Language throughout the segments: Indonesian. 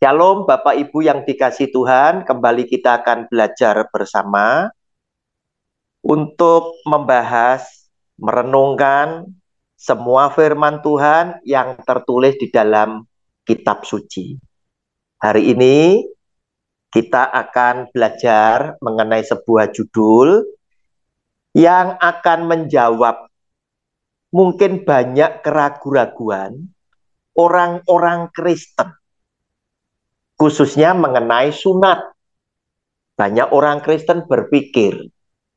Shalom Bapak Ibu yang dikasih Tuhan, kembali kita akan belajar bersama untuk membahas, merenungkan semua firman Tuhan yang tertulis di dalam kitab suci. Hari ini kita akan belajar mengenai sebuah judul yang akan menjawab mungkin banyak keraguan-raguan orang-orang Kristen, khususnya mengenai sunat. Banyak orang Kristen berpikir,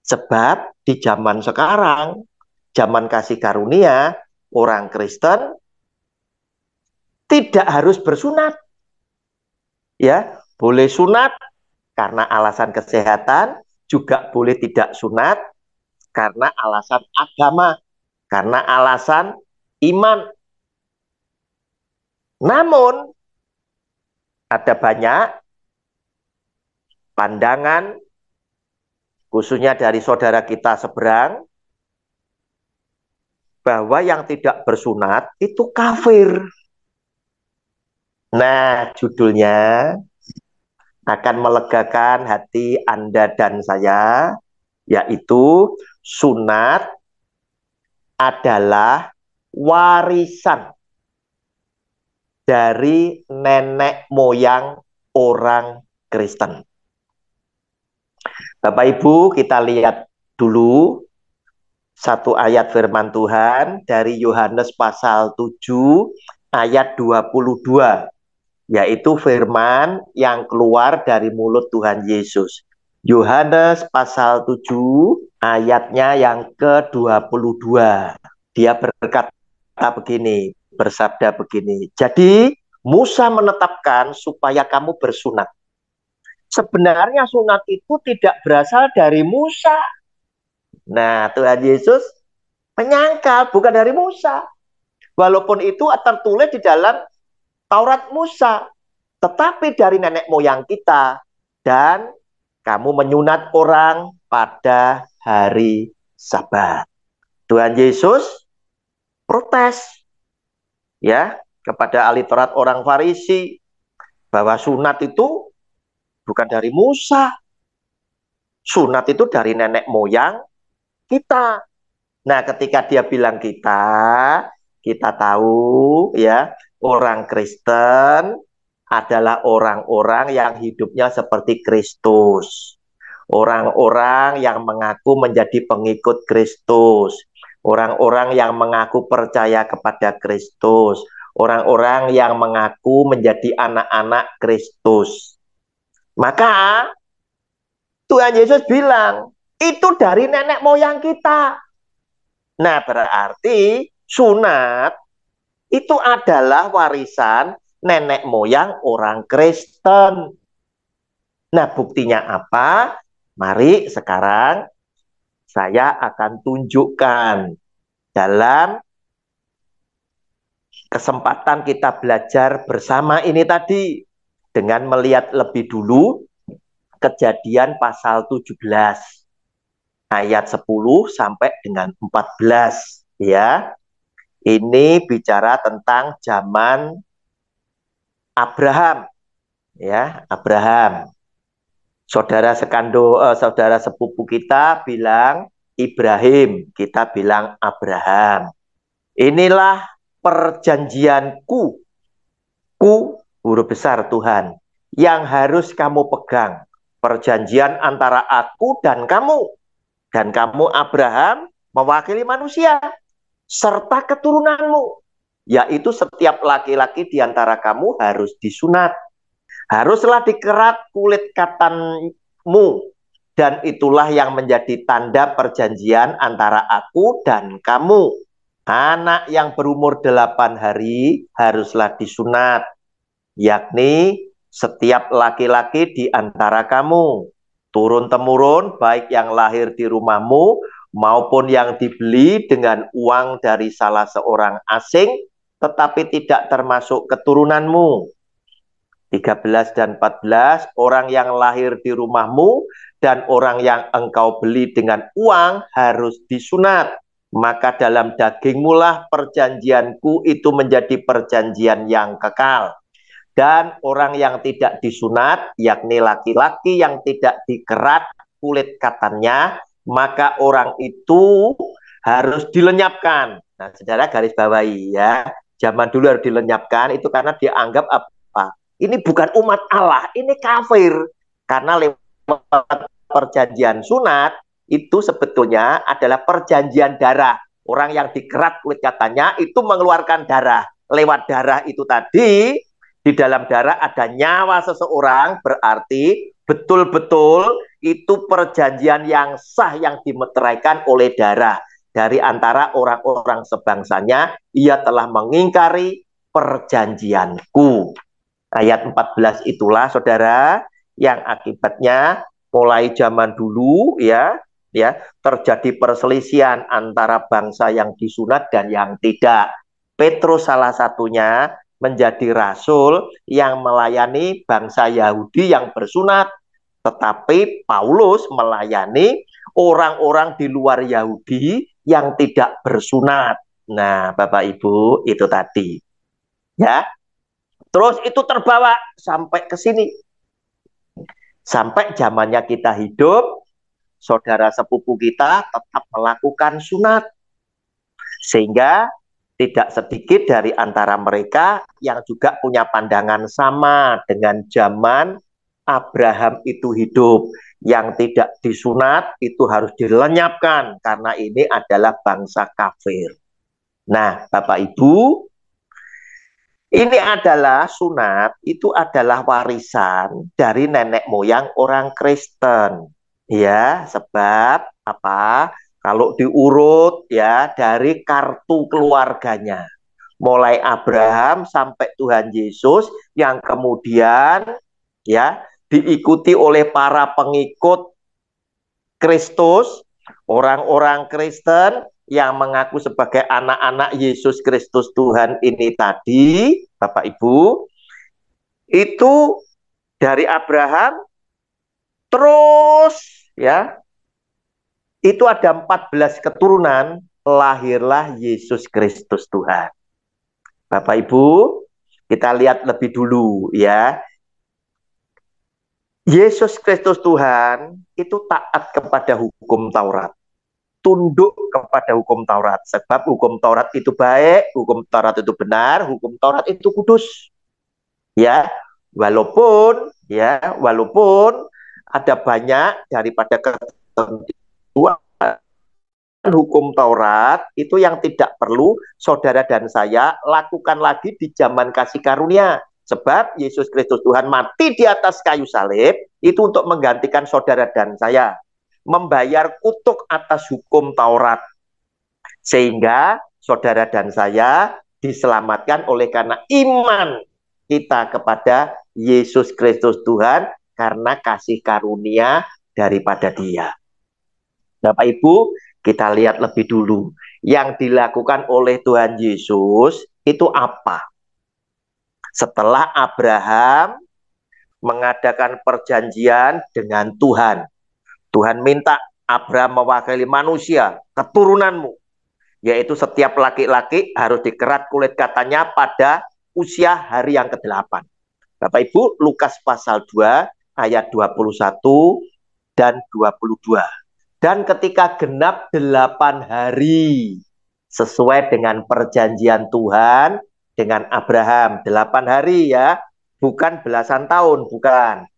sebab di zaman sekarang, zaman kasih karunia, orang Kristen tidak harus bersunat. Ya, boleh sunat karena alasan kesehatan, juga boleh tidak sunat karena alasan agama, karena alasan iman. Namun, ada banyak pandangan, khususnya dari saudara kita seberang, bahwa yang tidak bersunat itu kafir. Nah, judulnya akan melegakan hati Anda dan saya, yaitu sunat adalah warisan dari nenek moyang orang Kristen. Bapak Ibu, kita lihat dulu satu ayat firman Tuhan dari Yohanes pasal 7 ayat 22, yaitu firman yang keluar dari mulut Tuhan Yesus. Yohanes pasal 7 ayatnya yang ke-22. Dia berkata begini, bersabda begini. Jadi Musa menetapkan supaya kamu bersunat. Sebenarnya sunat itu tidak berasal dari Musa. Nah, Tuhan Yesus menyangkal bukan dari Musa. Walaupun itu tertulis di dalam Taurat Musa, tetapi dari nenek moyang kita, dan kamu menyunat orang pada hari Sabat. Tuhan Yesus protes ya kepada ahli Taurat orang Farisi bahwa sunat itu bukan dari Musa. Sunat itu dari nenek moyang kita. Nah, ketika dia bilang kita tahu ya, orang Kristen adalah orang-orang yang hidupnya seperti Kristus. Orang-orang yang mengaku menjadi pengikut Kristus. Orang-orang yang mengaku percaya kepada Kristus. Orang-orang yang mengaku menjadi anak-anak Kristus. Maka Tuhan Yesus bilang, itu dari nenek moyang kita. Nah, berarti sunat itu adalah warisan nenek moyang orang Kristen. Nah, buktinya apa? Mari sekarang saya akan tunjukkan dalam kesempatan kita belajar bersama ini tadi, dengan melihat lebih dulu Kejadian pasal 17 ayat 10 sampai dengan 14 ya. Ini bicara tentang zaman Abraham ya, Abraham. Saudara saudara sepupu kita bilang Ibrahim, kita bilang Abraham. Inilah perjanjianku, huruf besar Tuhan, yang harus kamu pegang. Perjanjian antara aku dan kamu Abraham mewakili manusia, serta keturunanmu, yaitu setiap laki-laki di antara kamu harus disunat. Haruslah dikerat kulit katanmu, dan itulah yang menjadi tanda perjanjian antara aku dan kamu. Anak yang berumur 8 hari haruslah disunat, yakni setiap laki-laki di antara kamu, turun-temurun, baik yang lahir di rumahmu maupun yang dibeli dengan uang dari salah seorang asing, tetapi tidak termasuk keturunanmu. 13 dan 14, orang yang lahir di rumahmu dan orang yang engkau beli dengan uang harus disunat. Maka dalam dagingmu lah perjanjianku itu menjadi perjanjian yang kekal. Dan orang yang tidak disunat, yakni laki-laki yang tidak dikerat kulit katanya, maka orang itu harus dilenyapkan. Nah, saudara garis bawahi ya, zaman dulu harus dilenyapkan, itu karena dianggap apa? Ini bukan umat Allah, ini kafir. Karena lewat perjanjian sunat, itu sebetulnya adalah perjanjian darah. Orang yang dikerat kulit katanya, itu mengeluarkan darah. Lewat darah itu tadi, di dalam darah ada nyawa seseorang, berarti betul-betul itu perjanjian yang sah yang dimeteraikan oleh darah. Dari antara orang-orang sebangsanya, ia telah mengingkari perjanjianku. Ayat 14 itulah saudara yang akibatnya mulai zaman dulu ya terjadi perselisihan antara bangsa yang disunat dan yang tidak. Petrus salah satunya menjadi rasul yang melayani bangsa Yahudi yang bersunat, tetapi Paulus melayani orang-orang di luar Yahudi yang tidak bersunat. Nah, Bapak Ibu, itu tadi. Ya. Terus itu terbawa sampai ke sini. Sampai zamannya kita hidup, saudara sepupu kita tetap melakukan sunat. Sehingga tidak sedikit dari antara mereka yang juga punya pandangan sama dengan zaman Abraham itu hidup. Yang tidak disunat itu harus dilenyapkan karena ini adalah bangsa kafir. Nah, Bapak Ibu, ini adalah sunat, itu adalah warisan dari nenek moyang orang Kristen. Ya, sebab apa? Kalau diurut ya dari kartu keluarganya. Mulai Abraham sampai Tuhan Yesus yang kemudian ya diikuti oleh para pengikut Kristus, orang-orang Kristen yang mengaku sebagai anak-anak Yesus Kristus Tuhan ini tadi, Bapak Ibu, itu dari Abraham terus ya, itu ada 14 keturunan, lahirlah Yesus Kristus Tuhan. Bapak Ibu, kita lihat lebih dulu ya. Yesus Kristus Tuhan itu taat kepada hukum Taurat. Tunduk kepada hukum Taurat. Sebab hukum Taurat itu baik, hukum Taurat itu benar, hukum Taurat itu kudus. Ya, walaupun ada banyak daripada ketentuan hukum Taurat itu yang tidak perlu saudara dan saya lakukan lagi di zaman kasih karunia. Sebab Yesus Kristus Tuhan mati di atas kayu salib itu untuk menggantikan saudara dan saya, membayar kutuk atas hukum Taurat, sehingga saudara dan saya diselamatkan oleh karena iman kita kepada Yesus Kristus Tuhan karena kasih karunia daripada Dia. Bapak Ibu, kita lihat lebih dulu yang dilakukan oleh Tuhan Yesus itu apa? Setelah Abraham mengadakan perjanjian dengan Tuhan, Tuhan minta Abraham mewakili manusia, keturunanmu, yaitu setiap laki-laki harus dikerat kulit katanya pada usia hari yang ke-8. Bapak Ibu, Lukas pasal 2 ayat 21 dan 22. Dan ketika genap 8 hari, sesuai dengan perjanjian Tuhan dengan Abraham, 8 hari ya, bukan belasan tahun, bukan.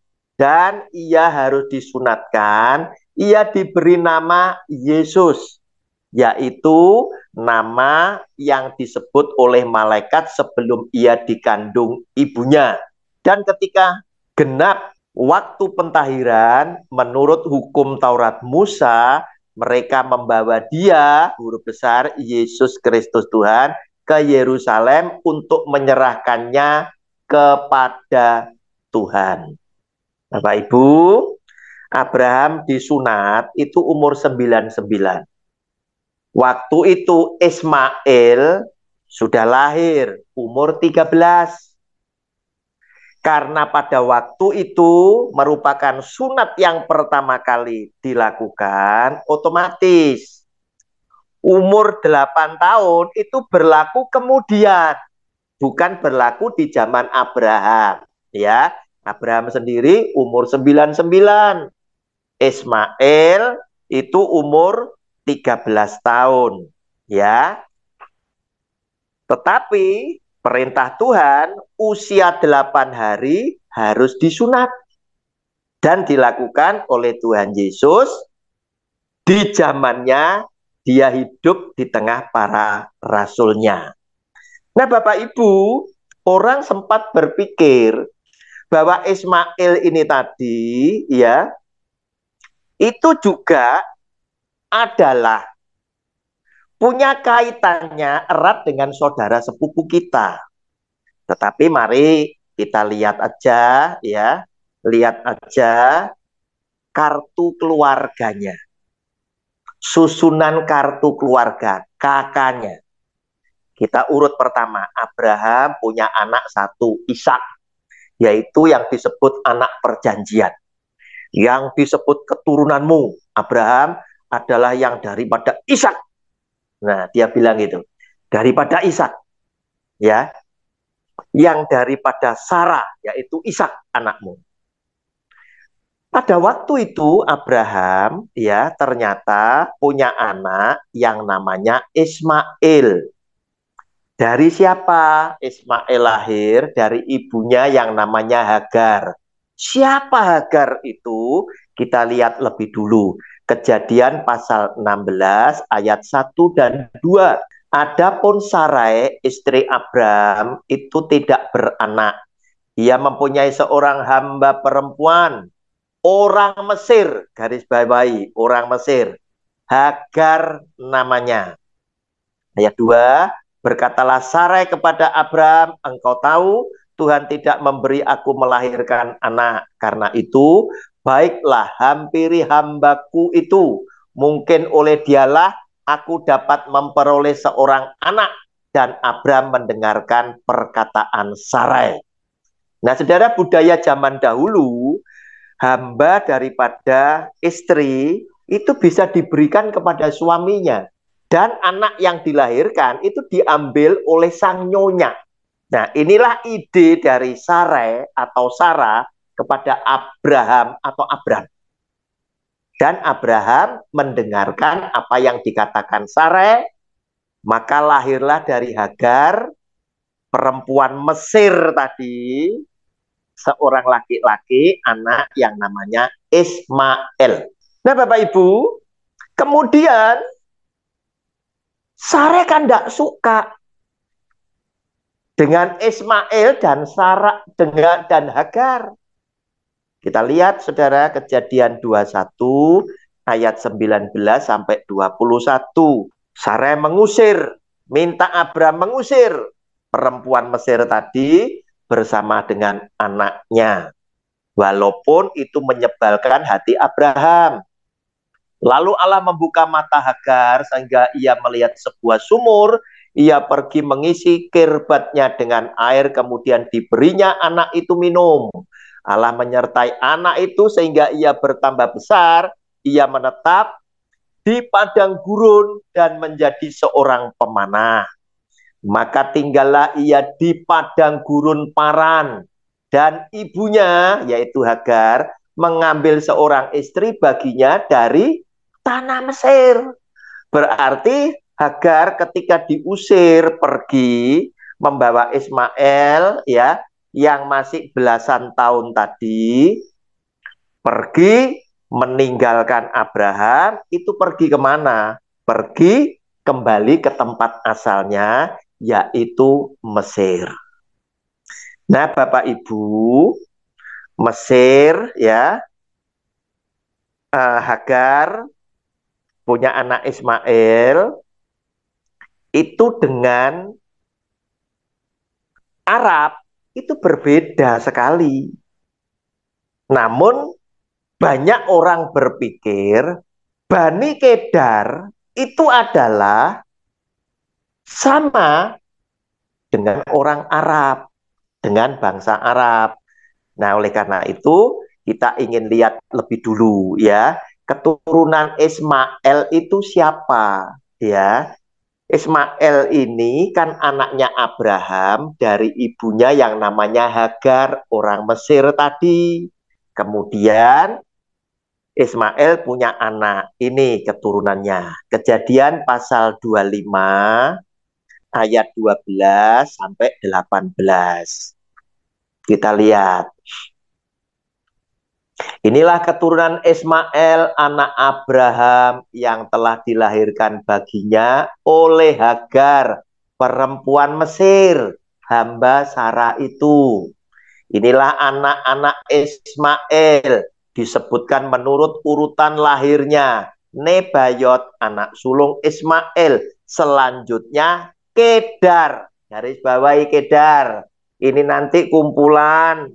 Dan ia harus disunatkan, ia diberi nama Yesus, yaitu nama yang disebut oleh malaikat sebelum ia dikandung ibunya. Dan ketika genap waktu pentahiran, menurut hukum Taurat Musa, mereka membawa dia, huruf besar, Yesus Kristus Tuhan, ke Yerusalem untuk menyerahkannya kepada Tuhan. Bapak Ibu, Abraham disunat itu umur 99. Waktu itu Ismail sudah lahir umur 13. Karena pada waktu itu merupakan sunat yang pertama kali dilakukan, otomatis umur 8 tahun itu berlaku kemudian. bukan berlaku di zaman Abraham. Ya, Abraham sendiri umur 99. Ismail itu umur 13 tahun. Ya, tetapi perintah Tuhan usia 8 hari harus disunat. Dan dilakukan oleh Tuhan Yesus di zamannya dia hidup di tengah para rasulnya. Nah, Bapak Ibu, orang sempat berpikir bahwa Ismail ini tadi ya itu juga adalah punya kaitannya erat dengan saudara sepupu kita. Tetapi mari kita lihat aja ya, lihat aja kartu keluarganya. Susunan kartu keluarga kakaknya. Kita urut pertama, Abraham punya anak satu, Ishak, yaitu yang disebut anak perjanjian. Yang disebut keturunanmu, Abraham, adalah yang daripada Ishak. Nah, dia bilang gitu, daripada Ishak, ya, yang daripada Sarah, yaitu Ishak anakmu. Pada waktu itu Abraham ya ternyata punya anak yang namanya Ismail. Dari siapa Ismail lahir? Dari ibunya yang namanya Hagar. Siapa Hagar itu? Kita lihat lebih dulu. Kejadian pasal 16 ayat 1 dan 2. Adapun Sarai, istri Abraham, itu tidak beranak. Ia mempunyai seorang hamba perempuan, orang Mesir, garis bawahi, orang Mesir. Hagar namanya. Ayat 2, berkatalah Sarai kepada Abraham, engkau tahu Tuhan tidak memberi aku melahirkan anak. Karena itu, baiklah hampiri hambaku itu. Mungkin oleh dialah aku dapat memperoleh seorang anak. Dan Abraham mendengarkan perkataan Sarai. Nah, saudara, budaya zaman dahulu, hamba daripada istri itu bisa diberikan kepada suaminya. Dan anak yang dilahirkan itu diambil oleh sang nyonya. Nah, inilah ide dari Sarai atau Sarah kepada Abraham atau Abram. Dan Abraham mendengarkan apa yang dikatakan Sarai, maka lahirlah dari Hagar, perempuan Mesir tadi, seorang laki-laki, anak yang namanya Ismail. Nah, Bapak Ibu, kemudian Sarai kan tidak suka dengan Ismail dan Sarah dan Hagar. Kita lihat saudara, Kejadian 21 ayat 19 sampai 21. Sarai mengusir, minta Abram mengusir perempuan Mesir tadi bersama dengan anaknya. Walaupun itu menyebalkan hati Abraham. Lalu Allah membuka mata Hagar sehingga ia melihat sebuah sumur. Ia pergi mengisi kirbatnya dengan air, kemudian diberinya anak itu minum. Allah menyertai anak itu sehingga ia bertambah besar. Ia menetap di padang gurun dan menjadi seorang pemanah. Maka tinggallah ia di padang gurun Paran. Dan ibunya, yaitu Hagar, mengambil seorang istri baginya dari tanah Mesir. Berarti Hagar ketika diusir pergi membawa Ismail ya yang masih belasan tahun tadi, pergi meninggalkan Abraham, itu pergi kemana? Pergi kembali ke tempat asalnya, yaitu Mesir. Nah, Bapak Ibu, Mesir ya, Hagar punya anak Ismail itu dengan Arab itu berbeda sekali. Namun banyak orang berpikir Bani Kedar itu adalah sama dengan orang Arab, dengan bangsa Arab. Nah, oleh karena itu kita ingin lihat lebih dulu ya, keturunan Ismail itu siapa ya. Ismail ini kan anaknya Abraham dari ibunya yang namanya Hagar, orang Mesir tadi. Kemudian Ismail punya anak, ini keturunannya. Kejadian pasal 25 ayat 12 sampai 18. Kita lihat. Inilah keturunan Ismail, anak Abraham yang telah dilahirkan baginya oleh Hagar, perempuan Mesir, hamba Sarah itu. Inilah anak-anak Ismail, disebutkan menurut urutan lahirnya. Nebayot, anak sulung Ismail. Selanjutnya Kedar, garis bawahi Kedar. Ini nanti kumpulan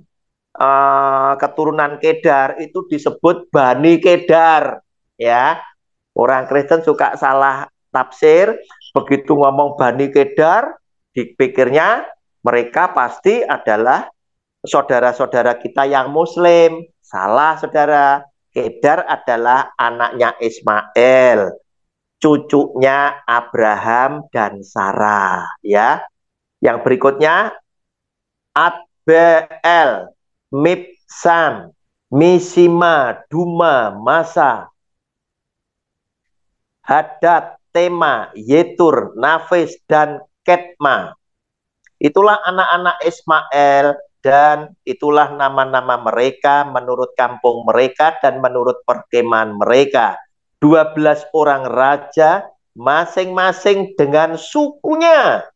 keturunan Kedar itu disebut Bani Kedar, ya. Orang Kristen suka salah tafsir, begitu ngomong Bani Kedar dipikirnya mereka pasti adalah saudara-saudara kita yang Muslim. Salah, saudara. Kedar adalah anaknya Ismail, cucunya Abraham dan Sarah, ya. Yang berikutnya Adbeel, Mibsam, Misima, Duma, Masa, Hadad, Tema, Yetur, Nafis, dan Ketma. Itulah anak-anak Ismail dan itulah nama-nama mereka menurut kampung mereka dan menurut perkemahan mereka. 12 orang raja masing-masing dengan sukunya.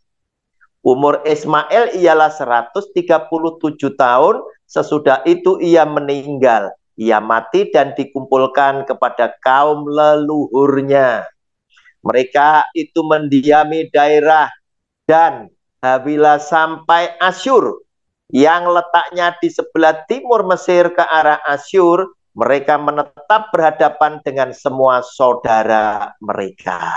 Umur Ismail ialah 137 tahun, sesudah itu ia meninggal. Ia mati dan dikumpulkan kepada kaum leluhurnya. Mereka itu mendiami daerah dan Havila sampai Asyur, yang letaknya di sebelah timur Mesir ke arah Asyur. Mereka menetap berhadapan dengan semua saudara mereka.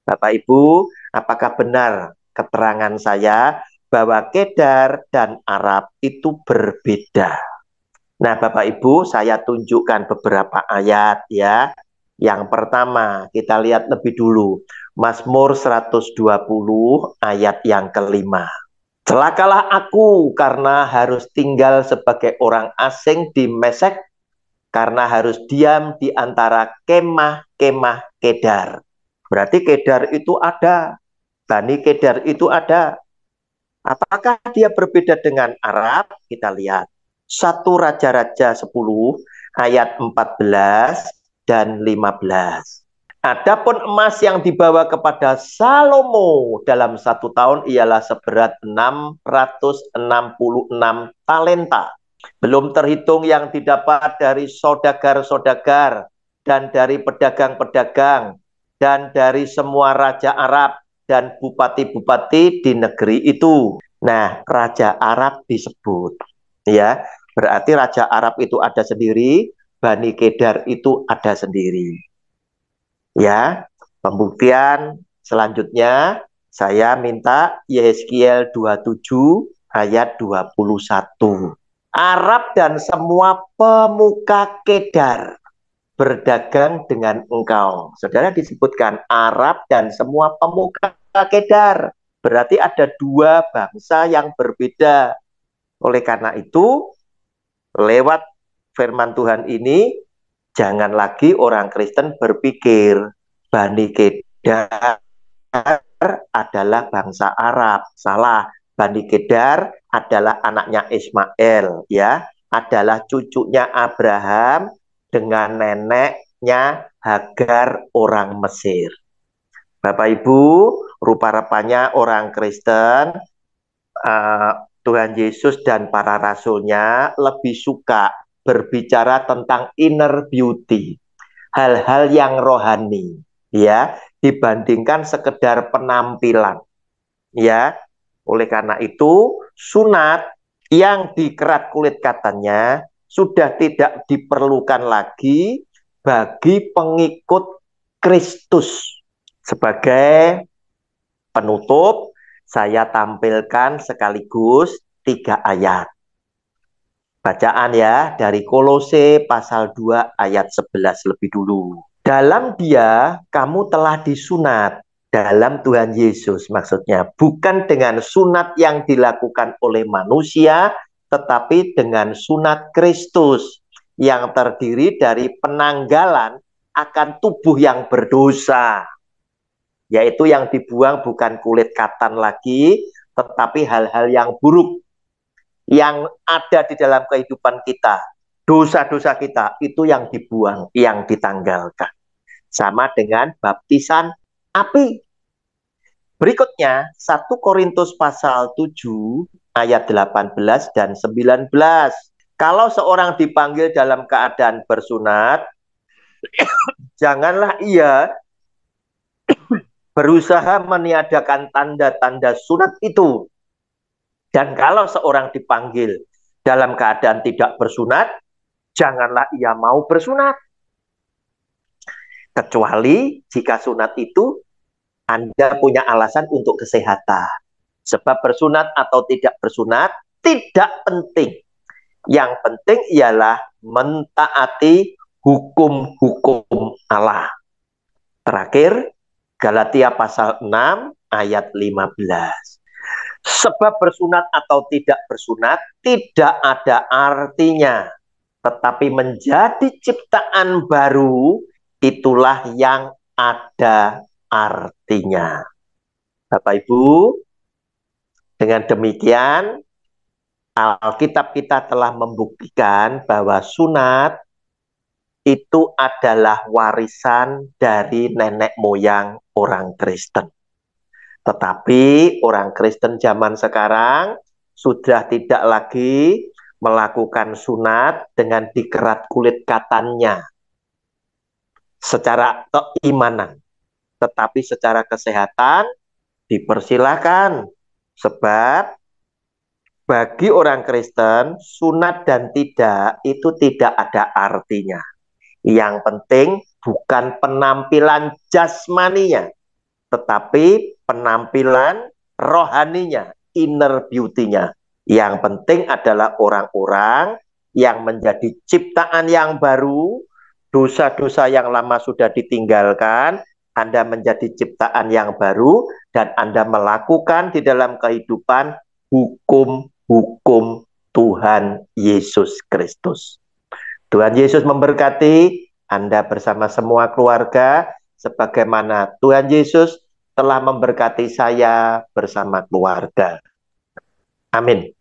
Bapak Ibu, apakah benar keterangan saya bahwa Kedar dan Arab itu berbeda? Nah, Bapak Ibu, saya tunjukkan beberapa ayat ya. Yang pertama, kita lihat lebih dulu. Mazmur 120 ayat yang kelima. Celakalah aku karena harus tinggal sebagai orang asing di Mesek, karena harus diam di antara kemah-kemah Kedar. Berarti Kedar itu ada, Bani Kedar itu ada. Apakah dia berbeda dengan Arab? Kita lihat. 1 Raja-Raja 10 ayat 14 dan 15. Adapun emas yang dibawa kepada Salomo dalam 1 tahun ialah seberat 666 talenta. Belum terhitung yang didapat dari saudagar-saudagar dan dari pedagang-pedagang dan dari semua raja Arab dan bupati-bupati di negeri itu. Nah, raja Arab disebut, ya. Berarti raja Arab itu ada sendiri, Bani Kedar itu ada sendiri. Ya, pembuktian selanjutnya saya minta Yehezkiel 27 ayat 21. Arab dan semua pemuka Kedar berdagang dengan engkau. Saudara, disebutkan Arab dan semua pemuka Kedar. Berarti ada dua bangsa yang berbeda. Oleh karena itu, lewat firman Tuhan ini, jangan lagi orang Kristen berpikir Bani Kedar adalah bangsa Arab. Salah. Bani Kedar adalah anaknya Ismail, ya, adalah cucunya Abraham dengan neneknya Hagar orang Mesir. Bapak Ibu, rupa-rupanya orang Kristen, Tuhan Yesus dan para rasulnya lebih suka berbicara tentang inner beauty, hal-hal yang rohani, ya, dibandingkan sekedar penampilan, ya. Oleh karena itu, sunat yang dikerat kulit katanya sudah tidak diperlukan lagi bagi pengikut Kristus. Sebagai penutup, saya tampilkan sekaligus 3 ayat. Bacaan ya, dari Kolose pasal 2 ayat 11 lebih dulu. Dalam Dia kamu telah disunat dalam Tuhan Yesus, maksudnya bukan dengan sunat yang dilakukan oleh manusia, tetapi dengan sunat Kristus yang terdiri dari penanggalan akan tubuh yang berdosa, yaitu yang dibuang bukan kulit katan lagi, tetapi hal-hal yang buruk yang ada di dalam kehidupan kita. Dosa-dosa kita itu yang dibuang, yang ditanggalkan. Sama dengan baptisan api. Berikutnya 1 Korintus pasal 7 ayat 18 dan 19. Kalau seorang dipanggil dalam keadaan bersunat, janganlah ia berusaha meniadakan tanda-tanda sunat itu. Dan kalau seorang dipanggil dalam keadaan tidak bersunat, janganlah ia mau bersunat. Kecuali jika sunat itu Anda punya alasan untuk kesehatan. Sebab bersunat atau tidak bersunat tidak penting. Yang penting ialah mentaati hukum-hukum Allah. Terakhir, Galatia pasal 6 ayat 15. Sebab bersunat atau tidak bersunat tidak ada artinya. Tetapi menjadi ciptaan baru, itulah yang ada artinya. Bapak Ibu, dengan demikian Alkitab kita telah membuktikan bahwa sunat itu adalah warisan dari nenek moyang orang Kristen. Tetapi orang Kristen zaman sekarang sudah tidak lagi melakukan sunat dengan dikerat kulit katannya secara keimanan, tetapi secara kesehatan dipersilakan. Sebab bagi orang Kristen, sunat dan tidak itu tidak ada artinya. Yang penting bukan penampilan jasmaninya, tetapi penampilan rohaninya, inner beauty-nya. Yang penting adalah orang-orang yang menjadi ciptaan yang baru, dosa-dosa yang lama sudah ditinggalkan, Anda menjadi ciptaan yang baru, dan Anda melakukan di dalam kehidupan hukum-hukum Tuhan Yesus Kristus. Tuhan Yesus memberkati Anda bersama semua keluarga, sebagaimana Tuhan Yesus telah memberkati saya bersama keluarga. Amin.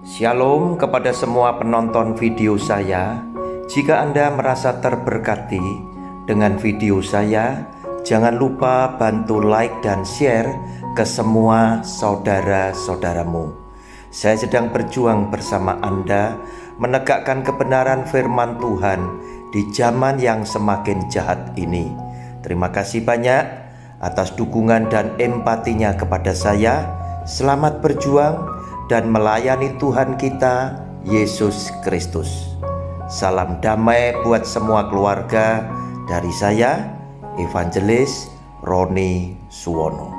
Shalom kepada semua penonton video saya. Jika Anda merasa terberkati dengan video saya, jangan lupa bantu like dan share ke semua saudara-saudaramu. Saya sedang berjuang bersama Anda menegakkan kebenaran firman Tuhan di zaman yang semakin jahat ini. Terima kasih banyak atas dukungan dan empatinya kepada saya. Selamat berjuang dan melayani Tuhan kita, Yesus Kristus. Salam damai buat semua keluarga dari saya, Evangelis Roni Suwono.